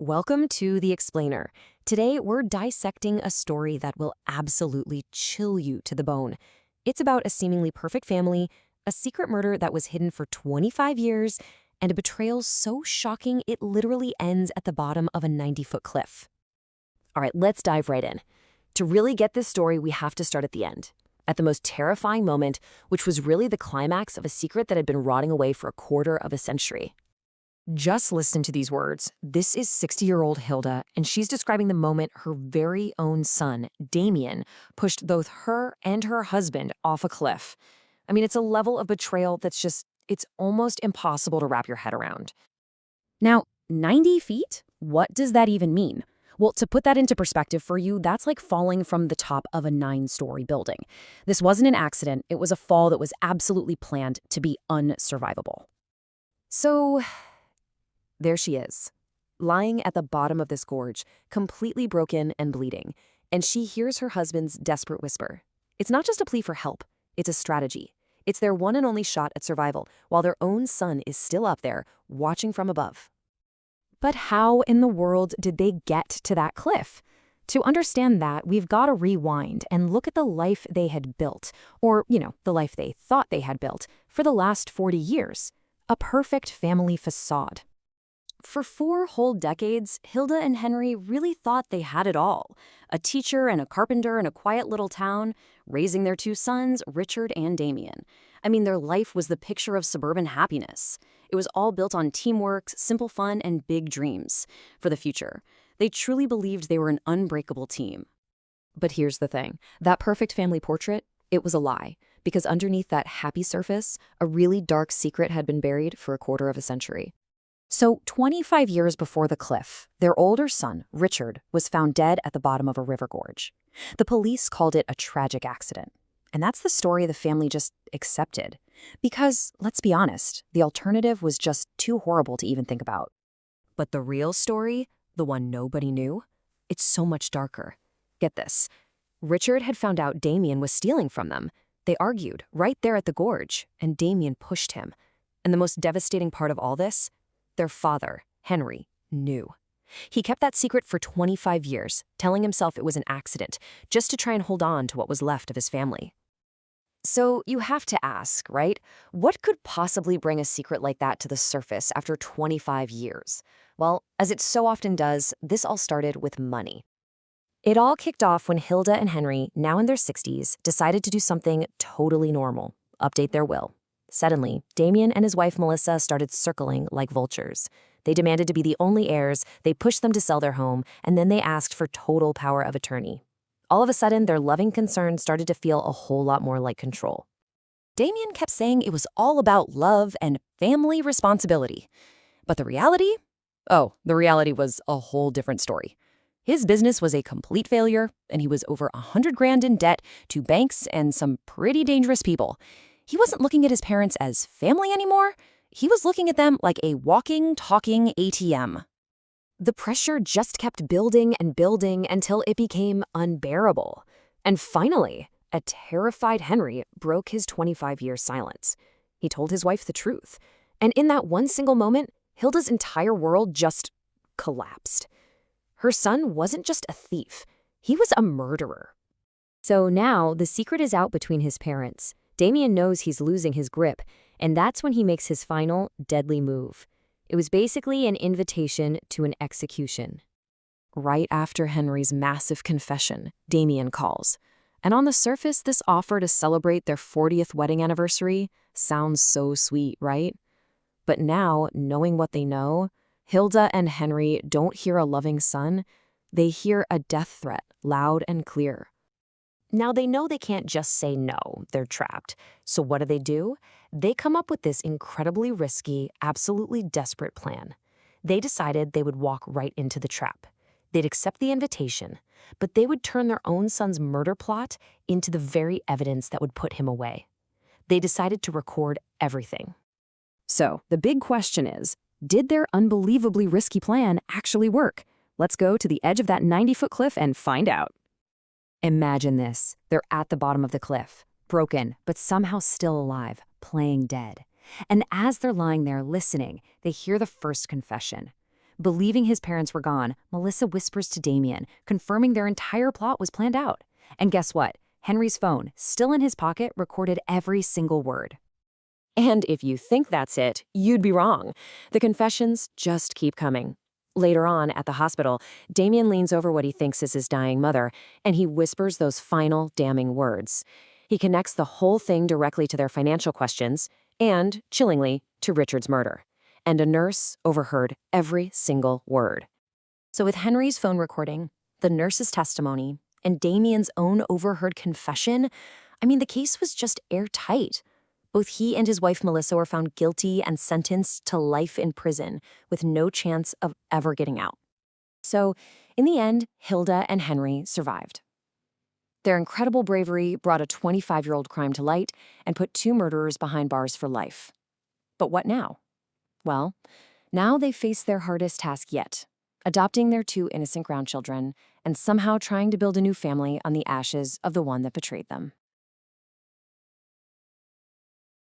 Welcome to The Explainer. Today, we're dissecting a story that will absolutely chill you to the bone. It's about a seemingly perfect family, a secret murder that was hidden for 25 years, and a betrayal so shocking it literally ends at the bottom of a 90-foot cliff. All right, let's dive right in. To really get this story, we have to start at the end, at the most terrifying moment, which was really the climax of a secret that had been rotting away for a quarter of a century. Just listen to these words. This is 60-year-old Hilda, and she's describing the moment her very own son, Damian, pushed both her and her husband off a cliff. I mean, it's a level of betrayal it's almost impossible to wrap your head around. Now, 90 feet? What does that even mean? Well, to put that into perspective for you, that's like falling from the top of a 9-story building. This wasn't an accident. It was a fall that was absolutely planned to be unsurvivable. So there she is, lying at the bottom of this gorge, completely broken and bleeding, and she hears her husband's desperate whisper. It's not just a plea for help, it's a strategy. It's their one and only shot at survival, while their own son is still up there, watching from above. But how in the world did they get to that cliff? To understand that, we've got to rewind and look at the life they had built, or, the life they thought they had built, for the last 40 years. A perfect family facade. For 4 whole decades, Hilda and Henry really thought they had it all. A teacher and a carpenter in a quiet little town, raising their 2 sons, Richard and Damian. I mean, their life was the picture of suburban happiness. It was all built on teamwork, simple fun, and big dreams for the future. They truly believed they were an unbreakable team. But here's the thing. That perfect family portrait, it was a lie. Because underneath that happy surface, a really dark secret had been buried for a quarter of a century. So 25 years before the cliff, their older son, Richard, was found dead at the bottom of a river gorge. The police called it a tragic accident. And that's the story the family just accepted. Because, let's be honest, the alternative was just too horrible to even think about. But the real story, the one nobody knew, it's so much darker. Get this. Richard had found out Damian was stealing from them. They argued right there at the gorge, and Damian pushed him. And the most devastating part of all this? Their father, Henry, knew. He kept that secret for 25 years, telling himself it was an accident, just to try and hold on to what was left of his family. So you have to ask, right? What could possibly bring a secret like that to the surface after 25 years? Well, as it so often does, this all started with money. It all kicked off when Hilda and Henry, now in their 60s, decided to do something totally normal, update their will. Suddenly, Damian and his wife Melissa started circling like vultures. They demanded to be the only heirs, they pushed them to sell their home, and then they asked for total power of attorney. All of a sudden, their loving concern started to feel a whole lot more like control. Damian kept saying it was all about love and family responsibility. But the reality? Oh, the reality was a whole different story. His business was a complete failure, and he was over $100,000 in debt to banks and some pretty dangerous people. He wasn't looking at his parents as family anymore. He was looking at them like a walking, talking ATM. The pressure just kept building and building until it became unbearable. And finally, a terrified Henry broke his 25-year silence. He told his wife the truth. And in that one single moment, Hilda's entire world just collapsed. Her son wasn't just a thief. He was a murderer. So now the secret is out between his parents. Damian knows he's losing his grip, and that's when he makes his final, deadly move. It was basically an invitation to an execution. Right after Henry's massive confession, Damian calls. And on the surface, this offer to celebrate their 40th wedding anniversary sounds so sweet, right? But now, knowing what they know, Hilda and Henry don't hear a loving son. They hear a death threat, loud and clear. Now, they know they can't just say no, they're trapped. So what do? They come up with this incredibly risky, absolutely desperate plan. They decided they would walk right into the trap. They'd accept the invitation, but they would turn their own son's murder plot into the very evidence that would put him away. They decided to record everything. So, the big question is, did their unbelievably risky plan actually work? Let's go to the edge of that 90-foot cliff and find out. Imagine this. They're at the bottom of the cliff, broken, but somehow still alive, playing dead. And as they're lying there listening, they hear the first confession. Believing his parents were gone, Melissa whispers to Damian, confirming their entire plot was planned out. And guess what? Henry's phone, still in his pocket, recorded every single word. And if you think that's it, you'd be wrong. The confessions just keep coming. Later on, at the hospital, Damian leans over what he thinks is his dying mother, and he whispers those final damning words. He connects the whole thing directly to their financial questions and, chillingly, to Richard's murder. And a nurse overheard every single word. So with Henry's phone recording, the nurse's testimony, and Damian's own overheard confession, the case was just airtight. Both he and his wife Melissa were found guilty and sentenced to life in prison with no chance of ever getting out. So, in the end, Hilda and Henry survived. Their incredible bravery brought a 25-year-old crime to light and put 2 murderers behind bars for life. But what now? Well, now they face their hardest task yet, adopting their 2 innocent grandchildren and somehow trying to build a new family on the ashes of the one that betrayed them.